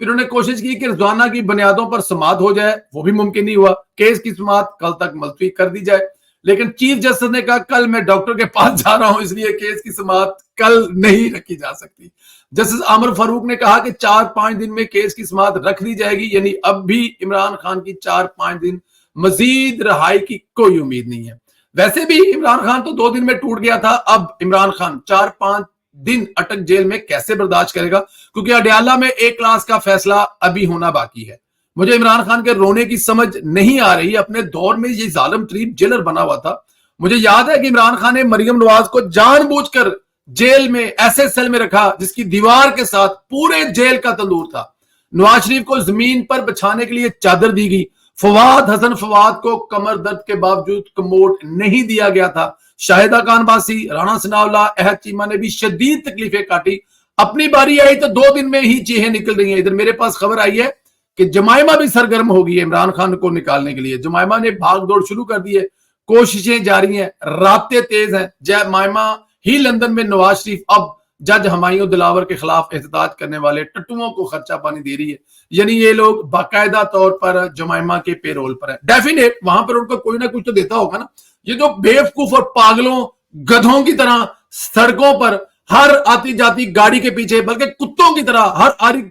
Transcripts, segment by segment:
پھر انہوں نے کوشش کی کہ روزانہ کی بنیادوں پر سماعت ہو جائے، وہ بھی ممکن نہیں ہوا، کیس کی سماعت کل تک ملتوی کر دی جائے، لیکن چیف جسٹس نے کہا کل میں ڈاکٹر کے پاس جا رہا ہوں، اس لیے کیس کی سماعت کل نہیں رکھی جا سکتی۔ جسٹس عامر فاروق نے کہا کہ 4-5 دن میں کیس کی سماعت رکھ دی جائے گی، یعنی اب بھی عمران خان کی 4-5 دن مزید رہائی کی کوئی امید نہیں ہے۔ ویسے بھی عمران خان تو 2 دن میں ٹوٹ گیا تھا، اب عمران خان 4-5 دن اٹک جیل میں کیسے برداشت کرے گا، کیونکہ اڈیالہ میں ایک کلاس کا فیصلہ ابھی ہونا باقی ہے۔ مجھے عمران خان کے رونے کی سمجھ نہیں آ رہی، اپنے دور میں یہ ظالم ترین جیلر بنا ہوا تھا۔ مجھے یاد ہے کہ عمران خان نے مریم نواز کو جان بوجھ کر جیل میں ایسے سیل میں رکھا جس کی دیوار کے ساتھ پورے جیل کا تندور تھا۔ نواز شریف کو زمین پر بچھانے کے لیے چادر دی گئی، فواد حسن فواد کو کمر درد کے باوجود کموڈ نہیں دیا گیا تھا۔ شاہدہ خان باسی، رانا ثناء اللہ، احد چیمہ نے بھی شدید تکلیفیں کاٹی۔ اپنی باری آئی تو 2 دن میں ہی چیخیں نکل رہی ہیں۔ ادھر میرے پاس خبر آئی ہے کہ جمائمہ بھی سرگرم ہو گئی ہے عمران خان کو نکالنے کے لیے۔ جمائمہ نے بھاگ دوڑ شروع کر دی ہے، کوششیں جاری ہیں، رابطے تیز ہیں۔ جمائمہ ہی لندن میں نواز شریف اب جج ہمایوں دلاور کے خلاف احتجاج کرنے والے ٹٹوؤں کو خرچہ پانی دے رہی ہے، یعنی یہ لوگ باقاعدہ طور پر جمائمہ کے پے رول پر ہیں۔ ڈیفینیٹ وہاں پر ان کو کوئی نہ کچھ تو دیتا ہوگا نا۔ یہ جو بیوقوف اور پاگلوں گدھوں کی طرح سڑکوں پر ہر آتی جاتی گاڑی کے پیچھے، بلکہ کتوں کی طرح ہر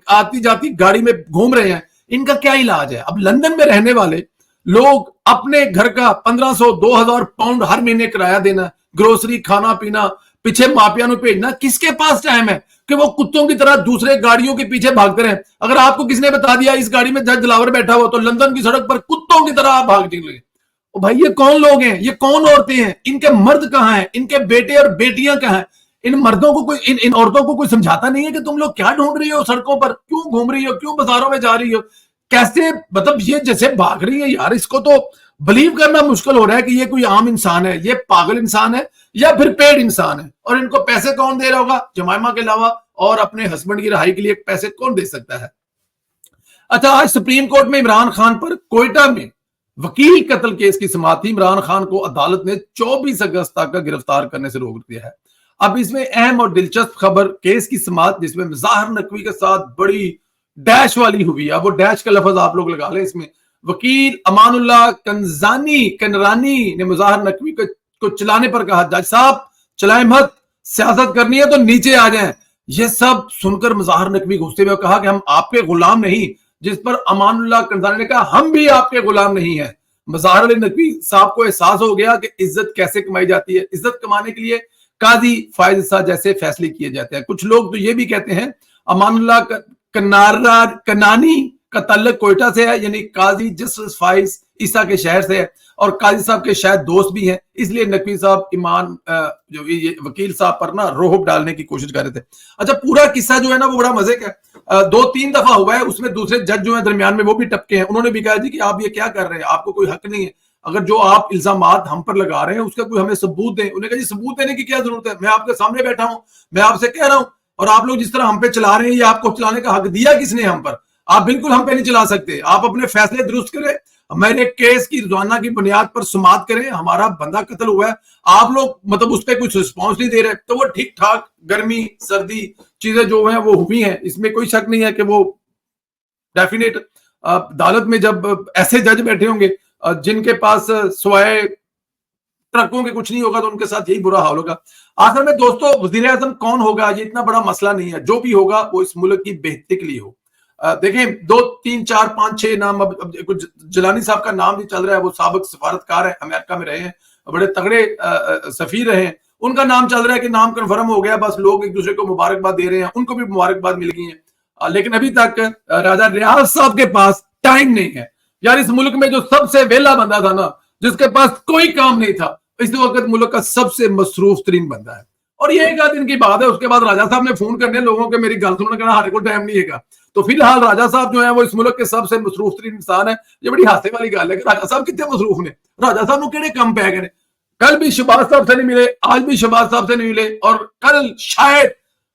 آتی جاتی گاڑی میں گھوم رہے ہیں، ان کا کیا علاج ہے؟ اب لندن میں رہنے والے لوگ اپنے گھر کا 1500-2000 پاؤنڈ ہر مہینے کرایہ دینا، گروسری، کھانا پینا، پیچھے ماپیا نو بھیجنا، کس کے پاس ٹائم ہے کہ وہ کتوں کی طرح دوسرے گاڑیوں کے پیچھے بھاگتے رہیں؟ اگر آپ کو کس نے بتا دیا اس گاڑی میں جج دلاور بیٹھا ہوا تو لندن کی سڑک پر کتوں کی طرح آپ بھاگ نکلیں۔ بھائی یہ کون لوگ ہیں؟ یہ کون عورتیں ہیں؟ ان کے مرد کہاں ہیں؟ ان کے بیٹے اور بیٹیاں کہاں ہیں؟ ان مردوں کو کوئی ان عورتوں کو کوئی سمجھاتا نہیں ہے کہ تم لوگ کیا ڈھونڈ رہی ہو سڑکوں پر، کیوں گھوم رہی ہو، کیوں بازاروں میں جا رہی ہو، کیسے مطلب یہ جیسے بھاگ رہی ہے یار۔ اس کو تو بلیو کرنا مشکل ہو رہا ہے کہ یہ کوئی عام انسان ہے، یہ پاگل انسان ہے یا پھر پیڈ انسان ہے۔ اور ان کو پیسے کون دے رہا ہوگا جمائمہ کے علاوہ؟ اور اپنے ہسبینڈ کی رہائی کے لیے پیسے کون دے سکتا ہے؟ اچھا، آج سپریم کورٹ میں عمران خان پر کوئٹہ میں وکیل قتل کیس کی سماعت تھی۔ عمران خان کو عدالت نے 24 اگست تک کا گرفتار کرنے سے روک دیا ہے۔ اب اس میں اہم اور دلچسپ خبر کیس کی سماعت جس میں مظاہر نقوی کے ساتھ بڑی ڈیش والی ہوئی ہے۔ اب وہ ڈیش کا لفظ آپ لوگ لگا لیں اس میں۔ وکیل امان اللہ کنرانی نے مظاہر نقوی کو چلانے پر کہا جج صاحب چلائیں مت، سیاست کرنی ہے تو نیچے آ جائیں۔ یہ سب سن کر مظاہر نقوی غصے میں کہا کہ ہم آپ کے غلام نہیں، جس پر امان اللہ کنزانی نے کہا ہم بھی آپ کے غلام نہیں ہیں۔ مظاہر علی نقوی صاحب کو احساس ہو گیا کہ عزت کیسے کمائی جاتی ہے۔ عزت کمانے کے لیے قاضی فائز عیسیٰ جیسے فیصلے کیے جاتے ہیں۔ کچھ لوگ تو یہ بھی کہتے ہیں امان اللہ کنانی کا تعلق کوئٹہ سے ہے، یعنی قاضی جسٹس فائز عیسیٰ کے شہر سے ہے، اور قاضی صاحب کے شاید دوست بھی ہیں، اس لیے نقوی صاحب جو وکیل صاحب پر نا روحب ڈالنے کی کوشش کر رہے تھے۔ اچھا، پورا قصہ جو ہے نا وہ بڑا مزے کا ہے، 2-3 دفعہ ہوا ہے، اس میں دوسرے جج جو ہیں درمیان میں وہ بھی ٹپکے ہیں۔ انہوں نے بھی کہا جی کہ آپ یہ کیا کر رہے ہیں، آپ کو کوئی حق نہیں ہے، اگر جو آپ الزامات ہم پر لگا رہے ہیں اس کا کوئی ہمیں ثبوت دیں۔ انہوں نے کہا جی ثبوت دینے کی کیا ضرورت ہے، میں آپ کے سامنے بیٹھا ہوں، میں آپ سے کہہ رہا ہوں، اور آپ لوگ جس طرح ہم پہ چلا رہے ہیں یہ آپ کو چلانے کا حق دیا کس نے ہم پر؟ آپ بالکل ہم پہ نہیں چلا سکتے، آپ اپنے فیصلے درست کریں، میرے کیس کی روزانہ کی بنیاد پر سماعت کریں، ہمارا بندہ قتل ہوا ہے، آپ لوگ مطلب اس پہ کچھ رسپانس نہیں دے رہے، تو وہ ٹھیک ٹھاک گرمی سردی چیزیں جو ہیں وہ ہوئی ہیں، اس میں کوئی شک نہیں ہے کہ وہ ڈیفینیٹ عدالت میں جب ایسے جج بیٹھے ہوں گے جن کے پاس سوائے ٹرکوں کے کچھ نہیں ہوگا تو ان کے ساتھ یہی برا حال ہوگا۔ آخر میں دوستو، وزیر اعظم کون ہوگا یہ اتنا بڑا مسئلہ نہیں ہے، جو بھی ہوگا وہ اس ملک کی بہتری کے لیے ہو۔ دیکھیں 2 3 4 5 6 نام، اب کچھ جلانی صاحب کا نام بھی چل رہا ہے، وہ سابق سفارتکار ہیں، امریکہ میں رہے ہیں، بڑے تگڑے سفیر رہے ہیں، ان کا نام چل رہا ہے کہ نام کنفرم ہو گیا، بس لوگ ایک دوسرے کو مبارکباد دے رہے ہیں، ان کو بھی مبارکباد مل گئی ہے، لیکن ابھی تک راجہ ریاض صاحب کے پاس ٹائم نہیں ہے۔ یار اس ملک میں جو سب سے ویلا بندہ تھا نا، جس کے پاس کوئی کام نہیں تھا، اس وقت ملک کا سب سے مصروف ترین بندہ ہے، اور یہ ایک آدھ دن کی بات ہے۔ اس کے بعد راجہ صاحب نے فون کرنے لوگوں کے میری گل سننے کہنا ہمارے کو ٹائم نہیں ہے گا، تو فی الحال راجہ صاحب جو ہیں وہ اس ملک کے سب سے مصروف ترین انسان ہے۔ یہ بڑی ہاسے والی گل ہے کہ راجہ صاحب کتنے مصروف نے، راجہ صاحب نو کہڑے کم پہ گئے، کل بھی شہباز صاحب سے نہیں ملے، آج بھی شہباز صاحب سے نہیں ملے، اور کل شاید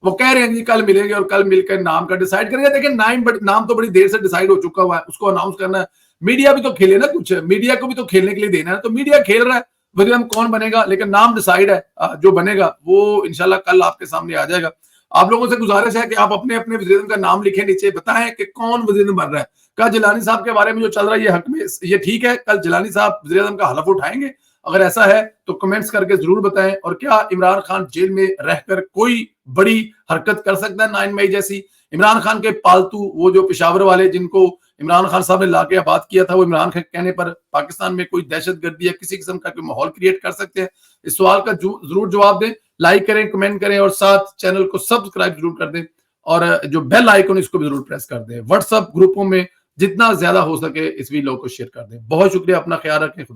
وہ کہہ رہے ہیں جی کل ملیں گے اور کل مل کر نام کا ڈیسائیڈ کریں گے۔ دیکھیں نام تو بڑی دیر سے ڈیسائیڈ ہو چکا ہوا ہے، اس کو اناؤنس کرنا ہے، میڈیا بھی تو کھیلے نا، کچھ میڈیا کو بھی تو کھیلنے کے لیے دینا ہے، تو میڈیا کھیل رہا ہے، وزیر اعظم کون بنے گا، لیکن نام ڈیسائیڈ ہے، جو بنے گا وہ انشاءاللہ کل آپ کے سامنے آ جائے گا۔ آپ لوگوں سے گزارش ہے کہ آپ اپنے اپنے وزیر اعظم کا نام لکھیں نیچے، بتائیں کہ کون وزیر اعظم بن رہا ہے. کیا جیلانی صاحب کے بارے میں جو چل رہا ہے یہ حق میں یہ ٹھیک ہے؟ کل جیلانی صاحب وزیر اعظم کا حلف اٹھائیں گے؟ اگر ایسا ہے تو کمنٹس کر کے ضرور بتائیں. اور کیا عمران خان جیل میں رہ کر کوئی بڑی حرکت کر سکتا ہے 9 مئی جیسی؟ عمران خان کے پالتو وہ جو پشاور والے جن کو عمران خان صاحب نے لا کے آباد کیا تھا، وہ عمران خان کے کہنے پر پاکستان میں کوئی دہشت گردی یا کسی قسم کا کوئی ماحول کریٹ کر سکتے ہیں؟ اس سوال کا ضرور جواب دیں. لائک کریں، کمنٹ کریں، اور ساتھ چینل کو سبسکرائب ضرور کر دیں، اور جو بیل آئیکن اس کو بھی ضرور پریس کر دیں. واٹس ایپ گروپوں میں جتنا زیادہ ہو سکے اس ویڈیو کو شیئر کر دیں. بہت شکریہ، اپنا خیال رکھیں. خدا